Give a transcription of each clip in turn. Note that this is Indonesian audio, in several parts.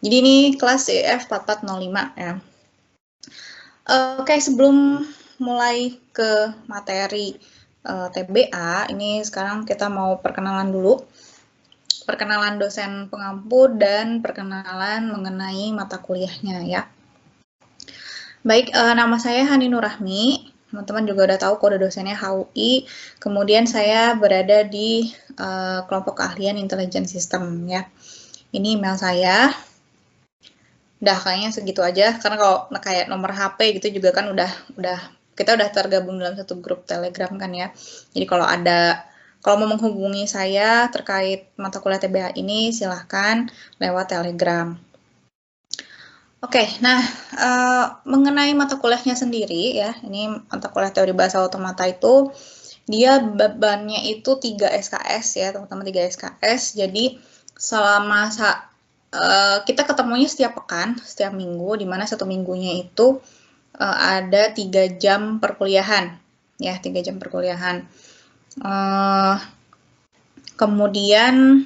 Jadi ini kelas CEF 4405 ya. Oke, sebelum mulai ke materi TBA, ini sekarang kita mau perkenalan dulu. Perkenalan dosen pengampu dan perkenalan mengenai mata kuliahnya ya. Baik, nama saya Hani Nurrahmi. Teman-teman juga udah tahu kode dosennya HUI. Kemudian saya berada di kelompok keahlian intelijen sistem ya. Ini email saya. Udah kayaknya segitu aja, karena kalau kayak nomor HP gitu juga kan kita udah tergabung dalam satu grup Telegram kan ya. Jadi kalau mau menghubungi saya terkait mata kuliah TBA ini silahkan lewat Telegram. Oke, nah mengenai mata kuliahnya sendiri ya, ini mata kuliah teori bahasa otomata itu dia bebannya itu 3 SKS ya teman-teman, 3 SKS. Jadi selama kita ketemunya setiap pekan, setiap minggu, di mana satu minggunya itu ada 3 jam perkuliahan, ya 3 jam perkuliahan. Kemudian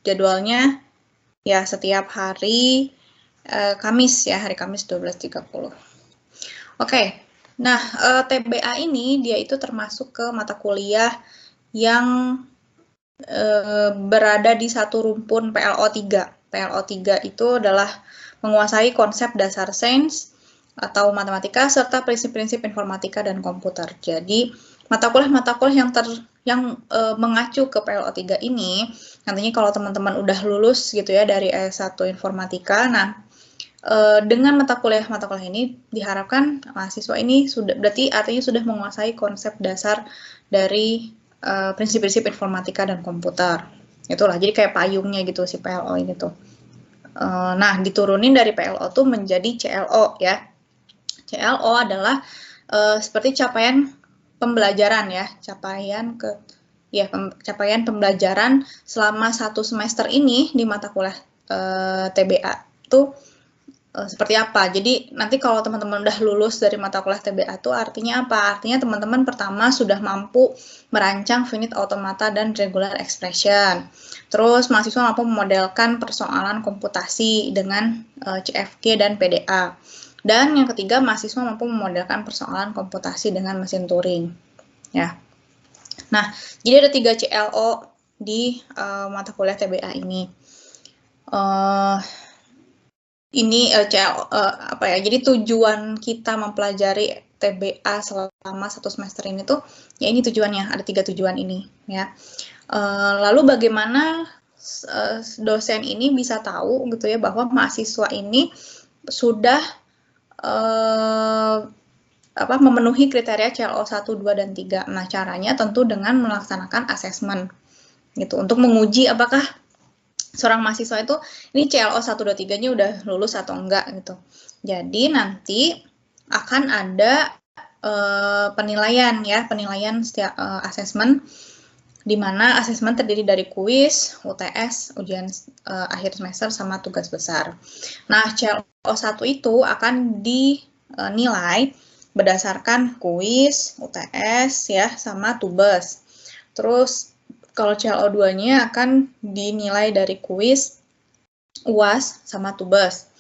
jadwalnya ya setiap hari Kamis ya, hari Kamis 12.30. Oke, nah TBA ini dia itu termasuk ke mata kuliah yang berada di satu rumpun PLO 3. PLO 3 itu adalah menguasai konsep dasar sains atau matematika serta prinsip-prinsip informatika dan komputer. Jadi mata kuliah yang mengacu ke PLO 3 ini nantinya kalau teman-teman udah lulus gitu ya dari S1 informatika, nah dengan mata kuliah ini diharapkan mahasiswa ini artinya sudah menguasai konsep dasar dari prinsip-prinsip informatika dan komputer. Itulah, jadi kayak payungnya gitu si PLO ini tuh. Nah, diturunin dari PLO tuh menjadi CLO ya. CLO adalah seperti capaian pembelajaran ya, capaian pembelajaran selama satu semester ini di mata kuliah TBA tuh seperti apa. Jadi nanti kalau teman-teman udah lulus dari mata kuliah TBA itu artinya apa? Artinya teman-teman pertama sudah mampu merancang finite automata dan regular expression. Terus mahasiswa mampu memodelkan persoalan komputasi dengan CFG dan PDA. Dan yang ketiga, mahasiswa mampu memodelkan persoalan komputasi dengan mesin Turing. Ya. Nah, jadi ada 3 CLO di mata kuliah TBA ini. Ini jadi tujuan kita mempelajari TBA selama satu semester ini tuh ya ini tujuannya, ada 3 tujuan ini ya. Lalu bagaimana dosen ini bisa tahu gitu ya bahwa mahasiswa ini sudah memenuhi kriteria CLO 1, 2, dan 3. Nah, caranya tentu dengan melaksanakan asesmen gitu untuk menguji apakah seorang mahasiswa itu ini CLO 1, 2, 3-nya udah lulus atau enggak gitu. Jadi nanti akan ada penilaian setiap asesmen, di mana asesmen terdiri dari kuis, UTS, ujian akhir semester sama tugas besar. Nah, CLO 1 itu akan dinilai berdasarkan kuis, UTS ya sama tugas. Terus kalau CLO 2-nya akan dinilai dari kuis, UAS, sama tugas.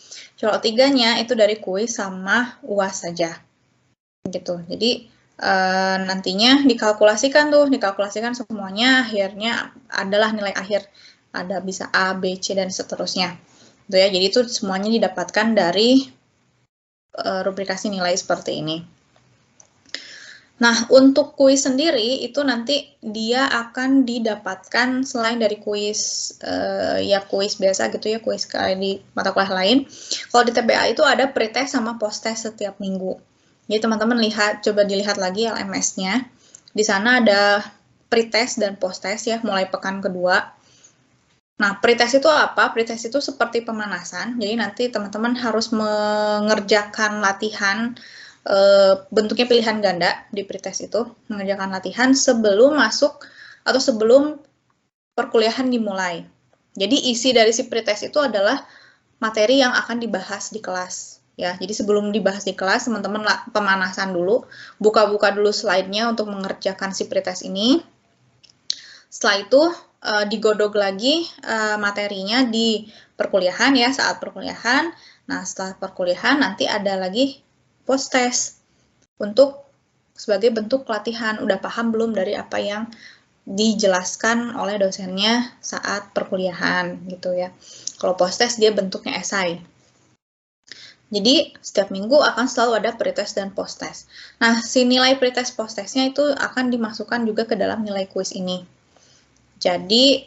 CLO 3-nya itu dari kuis sama UAS saja. Gitu. Jadi nantinya dikalkulasikan semuanya, akhirnya adalah nilai akhir. Ada bisa A, B, C, dan seterusnya. Gitu ya. Jadi itu semuanya didapatkan dari rubrikasi nilai seperti ini. Nah, untuk kuis sendiri itu nanti dia akan didapatkan selain dari kuis kuis biasa gitu ya, kuis kayak di mata kuliah lain. Kalau di TBA itu ada pretest sama posttest setiap minggu. Jadi teman-teman coba dilihat lagi LMS-nya. Di sana ada pretest dan posttest ya, mulai pekan kedua. Nah, pretest itu apa? Pretest itu seperti pemanasan. Jadi nanti teman-teman harus mengerjakan latihan bentuknya pilihan ganda di pretest itu, mengerjakan latihan sebelum masuk atau sebelum perkuliahan dimulai. Jadi isi dari si pretest itu adalah materi yang akan dibahas di kelas. Ya, jadi sebelum dibahas di kelas, teman-teman pemanasan dulu, buka-buka dulu slide-nya untuk mengerjakan si pretest ini. Setelah itu digodok lagi materinya di perkuliahan ya, saat perkuliahan. Nah, setelah perkuliahan nanti ada lagi post test untuk sebagai bentuk pelatihan. Udah paham belum dari apa yang dijelaskan oleh dosennya saat perkuliahan gitu ya. Kalau post test dia bentuknya esai. Jadi setiap minggu akan selalu ada pretest dan post test. Nah, si nilai pretest post testnya itu akan dimasukkan juga ke dalam nilai kuis ini. Jadi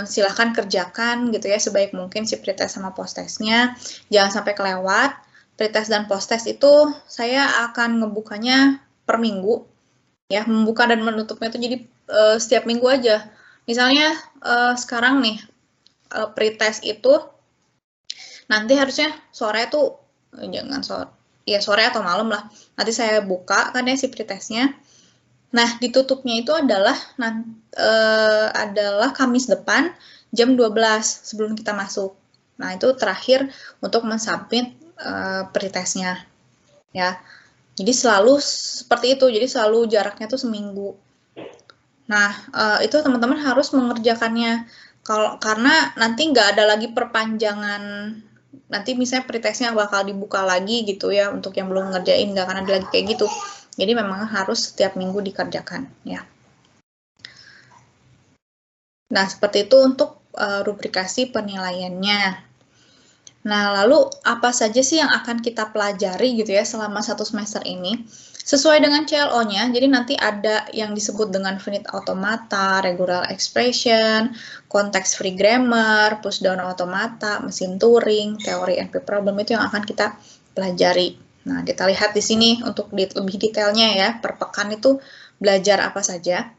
silahkan kerjakan gitu ya sebaik mungkin si pretest sama post testnya. Jangan sampai kelewat. Pretest dan post test itu saya akan ngebukanya per minggu. Ya, membuka dan menutupnya itu jadi setiap minggu aja. Misalnya sekarang nih pretest itu nanti harusnya sore tuh jangan sore, ya sore atau malam lah. Nanti saya buka kan ya si pretestnya. Nah, ditutupnya itu adalah Kamis depan jam 12 sebelum kita masuk. Nah, itu terakhir untuk mensubmit pretestnya. Ya. Jadi selalu seperti itu. Jadi selalu jaraknya tuh seminggu. Nah, itu teman-teman harus mengerjakannya. Karena nanti nggak ada lagi perpanjangan, nanti misalnya pretestnya bakal dibuka lagi gitu ya, untuk yang belum ngerjain, nggak akan ada lagi kayak gitu. Jadi memang harus setiap minggu dikerjakan ya. Nah, seperti itu untuk rubrikasi penilaiannya. Nah, lalu apa saja sih yang akan kita pelajari gitu ya selama 1 semester ini? Sesuai dengan CLO-nya, jadi nanti ada yang disebut dengan finite automata, regular expression, context free grammar, push down automata, mesin Turing, teori NP problem, itu yang akan kita pelajari. Nah, kita lihat di sini untuk lebih detailnya ya, per pekan itu belajar apa saja.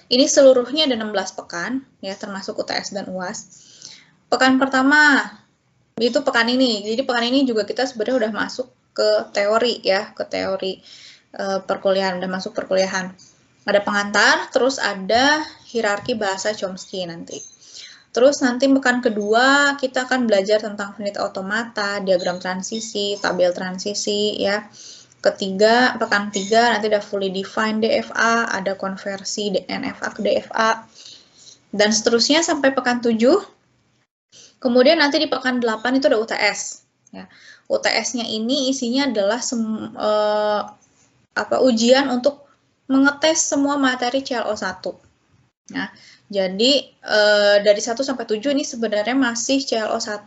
Ini seluruhnya ada 16 pekan, ya termasuk UTS dan UAS. Pekan pertama, itu pekan ini. Jadi pekan ini juga kita sebenarnya udah masuk ke teori ya, ke teori perkuliahan, udah masuk perkuliahan. Ada pengantar, terus ada hierarki bahasa Chomsky nanti. Terus nanti pekan kedua kita akan belajar tentang finite automata, diagram transisi, tabel transisi ya. Ketiga, pekan 3 nanti ada fully defined DFA, ada konversi NFA ke DFA, dan seterusnya sampai pekan 7. Kemudian nanti di pekan 8 itu ada UTS. Ya. UTS-nya ini isinya adalah ujian untuk mengetes semua materi CLO1. Nah, jadi dari 1 sampai 7 ini sebenarnya masih CLO1.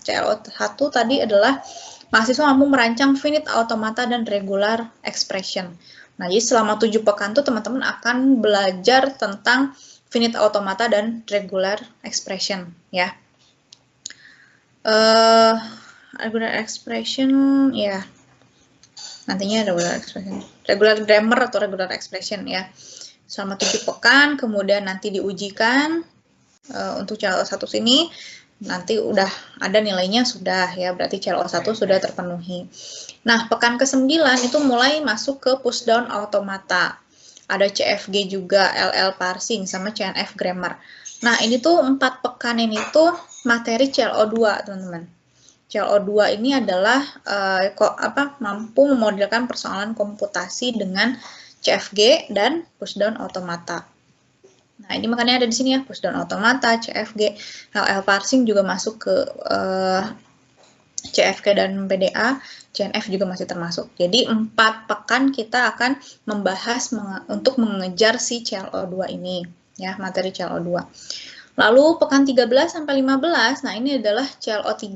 CLO1 tadi adalah mahasiswa mampu merancang finite automata dan regular expression. Nah, jadi selama 7 pekan tuh teman-teman akan belajar tentang finite automata dan regular expression ya. Regular expression ya. Nantinya regular grammar atau regular expression ya. Selama 7 pekan, kemudian nanti diujikan untuk CLO1 sini, nanti udah ada nilainya sudah ya, berarti CLO1 sudah terpenuhi. Nah, pekan ke-9 itu mulai masuk ke push down automata. Ada CFG juga, LL parsing, sama CNF grammar. Nah, ini tuh 4 pekan ini tuh materi CLO2, teman-teman. CLO2 ini adalah mampu memodelkan persoalan komputasi dengan CFG dan push down automata. Nah, ini makanya ada di sini ya, push down automata, CFG, LL parsing juga masuk ke CFG dan PDA, CNF juga masih termasuk. Jadi 4 pekan kita akan membahas untuk mengejar si CLO2 ini, ya, materi CLO2. Lalu pekan 13 sampai 15, nah ini adalah CLO3.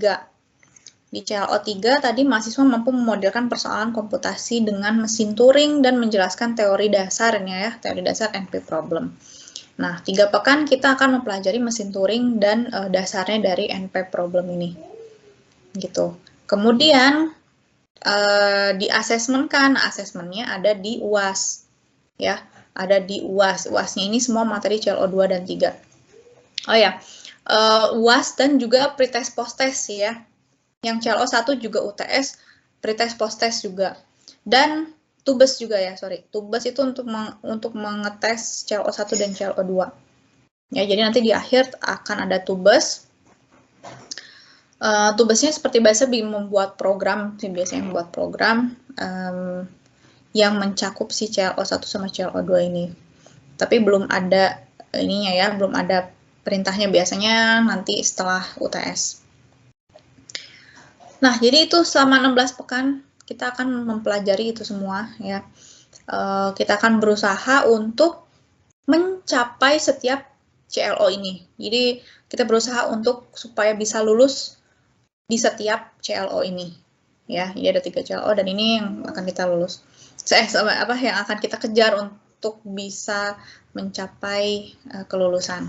Di CLO3 tadi mahasiswa mampu memodelkan persoalan komputasi dengan mesin Turing dan menjelaskan teori dasarnya ya, teori dasar NP problem. Nah, 3 pekan kita akan mempelajari mesin Turing dan dasarnya dari NP problem ini. Gitu. Kemudian di asesmenkan, asesmennya ada di UAS. Ya, ada di UAS. UAS-nya ini semua materi CLO2 dan 3. Oh ya, UAS dan juga pretest post-test ya. Yang CLO1 juga UTS, pretest post-test juga. Dan tubes juga ya, Tubes itu untuk mengetes CLO1 dan CLO2. Ya, jadi nanti di akhir akan ada tubes. Tubesnya seperti biasa membuat program, biasanya membuat program yang mencakup si CLO1 sama CLO2 ini. Tapi belum ada ininya ya, belum ada perintahnya, biasanya nanti setelah UTS. Nah, jadi itu selama 16 pekan kita akan mempelajari itu semua ya. Kita akan berusaha untuk mencapai setiap CLO ini. Jadi kita berusaha untuk supaya bisa lulus di setiap CLO ini. Ya, jadi ada 3 CLO dan ini yang akan kita lulus. Yang akan kita kejar untuk bisa mencapai kelulusan.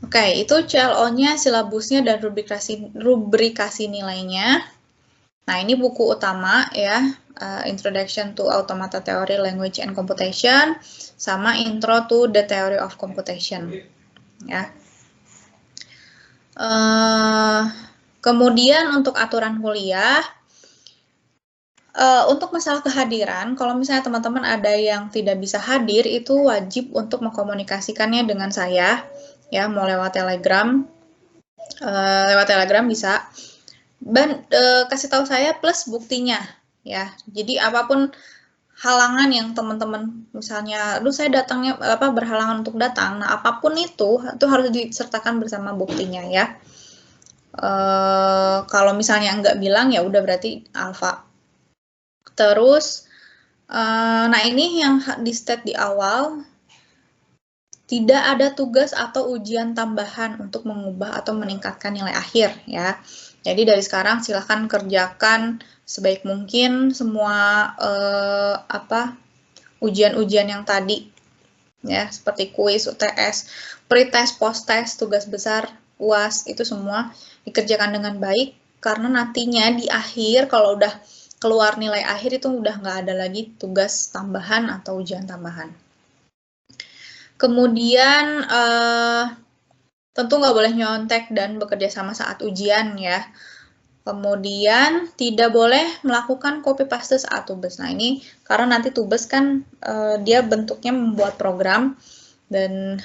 Oke, itu CLO-nya, silabusnya, dan rubrikasi nilainya. Nah, ini buku utama ya, Introduction to Automata Theory, Language and Computation, sama Intro to the Theory of Computation. Ya. Kemudian untuk aturan kuliah, untuk masalah kehadiran, kalau misalnya teman-teman ada yang tidak bisa hadir, itu wajib untuk mengkomunikasikannya dengan saya. Ya, mau lewat Telegram, bisa, dan kasih tahu saya plus buktinya, ya. Jadi apapun halangan yang teman-teman, misalnya, aduh saya datangnya berhalangan untuk datang, nah apapun itu harus disertakan bersama buktinya ya. Kalau misalnya nggak bilang ya udah berarti alfa. Terus, nah ini yang di state di awal. Tidak ada tugas atau ujian tambahan untuk mengubah atau meningkatkan nilai akhir ya. Jadi dari sekarang silahkan kerjakan sebaik mungkin semua ujian-ujian yang tadi ya, seperti kuis, UTS, pretest, posttest, tugas besar, UAS, itu semua dikerjakan dengan baik karena nantinya di akhir kalau udah keluar nilai akhir itu udah nggak ada lagi tugas tambahan atau ujian tambahan. Kemudian tentu nggak boleh nyontek dan bekerja sama saat ujian ya. Kemudian tidak boleh melakukan copy paste saat tugas. Nah ini karena nanti tugas kan dia bentuknya membuat program, dan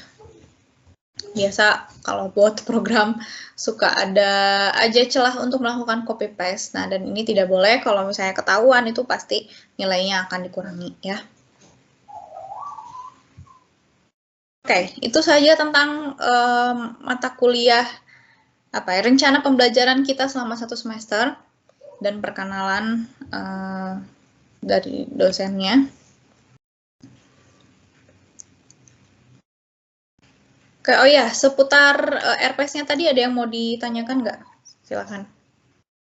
biasa kalau buat program suka ada aja celah untuk melakukan copy paste. Nah dan ini tidak boleh, kalau misalnya ketahuan itu pasti nilainya akan dikurangi ya. Oke, itu saja tentang mata kuliah rencana pembelajaran kita selama 1 semester dan perkenalan dari dosennya. Oke, oh ya, seputar RPS-nya tadi ada yang mau ditanyakan nggak? Silakan.